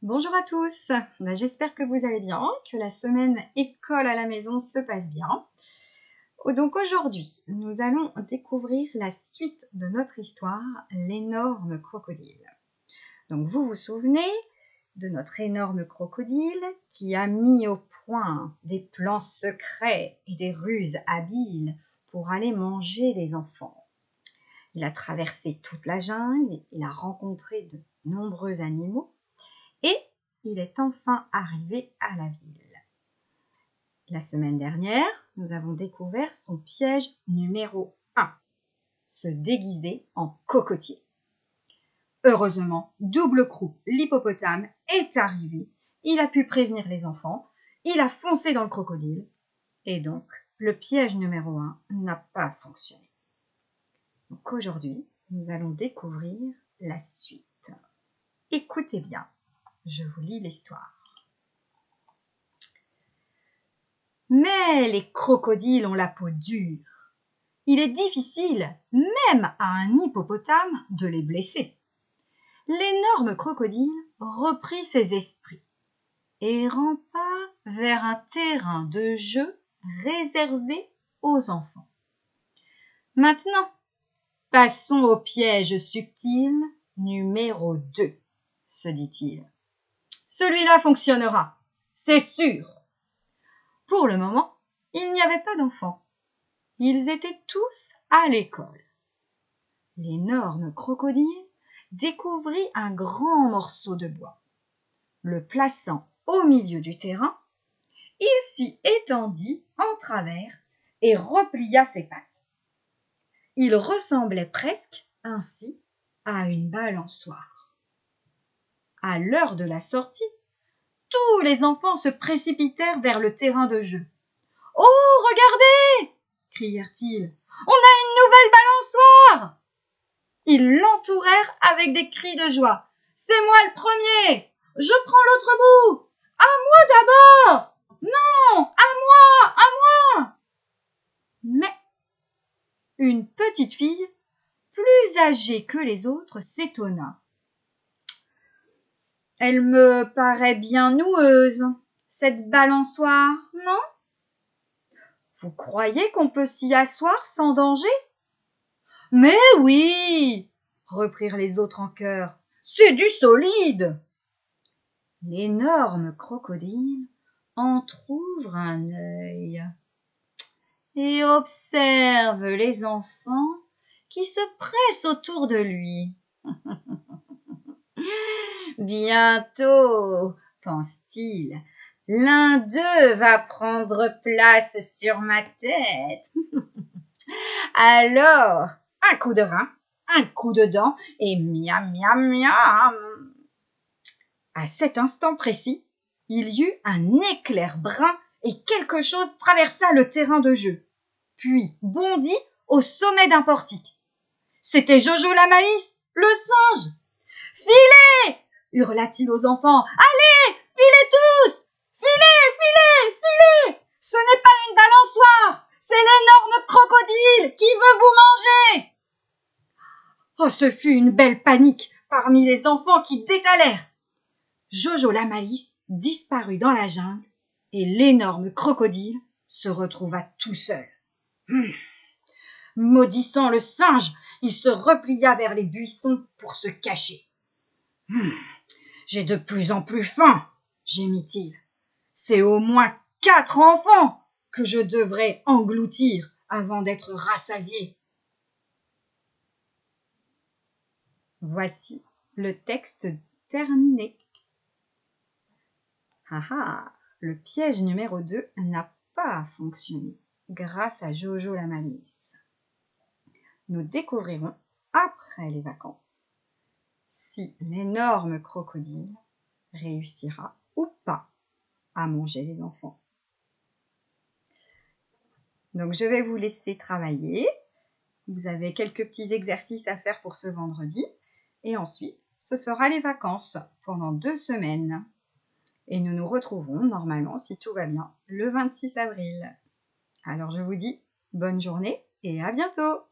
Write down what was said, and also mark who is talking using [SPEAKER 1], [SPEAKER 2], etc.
[SPEAKER 1] Bonjour à tous, j'espère que vous allez bien, que la semaine école à la maison se passe bien. Donc aujourd'hui, nous allons découvrir la suite de notre histoire, l'énorme crocodile. Donc vous vous souvenez de notre énorme crocodile qui a mis au point des plans secrets et des ruses habiles pour aller manger les enfants. Il a traversé toute la jungle, il a rencontré de nombreux animaux et il est enfin arrivé à la ville. La semaine dernière, nous avons découvert son piège numéro 1, se déguiser en cocotier. Heureusement, Double Croup, l'hippopotame, est arrivé. Il a pu prévenir les enfants, il a foncé dans le crocodile, et donc le piège numéro 1 n'a pas fonctionné. Donc aujourd'hui, nous allons découvrir la suite. Écoutez bien, je vous lis l'histoire. Mais les crocodiles ont la peau dure. Il est difficile, même à un hippopotame, de les blesser. L'énorme crocodile reprit ses esprits et rampa vers un terrain de jeu réservé aux enfants. Maintenant, passons au piège subtil numéro 2, se dit-il. Celui-là fonctionnera, c'est sûr. Pour le moment, il n'y avait pas d'enfants. Ils étaient tous à l'école. L'énorme crocodile découvrit un grand morceau de bois. Le plaçant au milieu du terrain, il s'y étendit en travers et replia ses pattes. Il ressemblait presque ainsi à une balançoire. À l'heure de la sortie, tous les enfants se précipitèrent vers le terrain de jeu. « Oh, regardez !» crièrent-ils. « On a une nouvelle balançoire !» Ils l'entourèrent avec des cris de joie. « C'est moi le premier ! Je prends l'autre bout ! À moi d'abord ! Non, à moi !» Mais une petite fille, plus âgée que les autres, s'étonna. « Elle me paraît bien noueuse, cette balançoire, non ? Vous croyez qu'on peut s'y asseoir sans danger ? » « Mais oui !» reprirent les autres en chœur. « C'est du solide !» L'énorme crocodile entr'ouvre un œil et observe les enfants qui se pressent autour de lui. « Bientôt, pense-t-il, l'un d'eux va prendre place sur ma tête. Alors, un coup de rein, un coup de dent et miam, miam, miam. » À cet instant précis, il y eut un éclair brun et quelque chose traversa le terrain de jeu, puis bondit au sommet d'un portique. C'était Jojo la Malice, le singe. « Filez !» hurla-t-il aux enfants. « Allez, filez tous ! Filez ! Ce n'est pas une balançoire, c'est l'énorme crocodile qui veut vous manger !» Oh, ce fut une belle panique parmi les enfants qui détalèrent. Jojo la Malice disparut dans la jungle et l'énorme crocodile se retrouva tout seul. Maudissant le singe, il se replia vers les buissons pour se cacher. « J'ai de plus en plus faim, gémit-il. C'est au moins 4 enfants que je devrais engloutir avant d'être rassasié. » Voici le texte terminé. Le piège numéro 2 n'a pas fonctionné grâce à Jojo la Malice. Nous découvrirons après les vacances si l'énorme crocodile réussira ou pas à manger les enfants. Donc je vais vous laisser travailler. Vous avez quelques petits exercices à faire pour ce vendredi. Et ensuite, ce sera les vacances pendant 2 semaines. Et nous nous retrouverons normalement, si tout va bien, le 26 avril. Alors je vous dis bonne journée et à bientôt!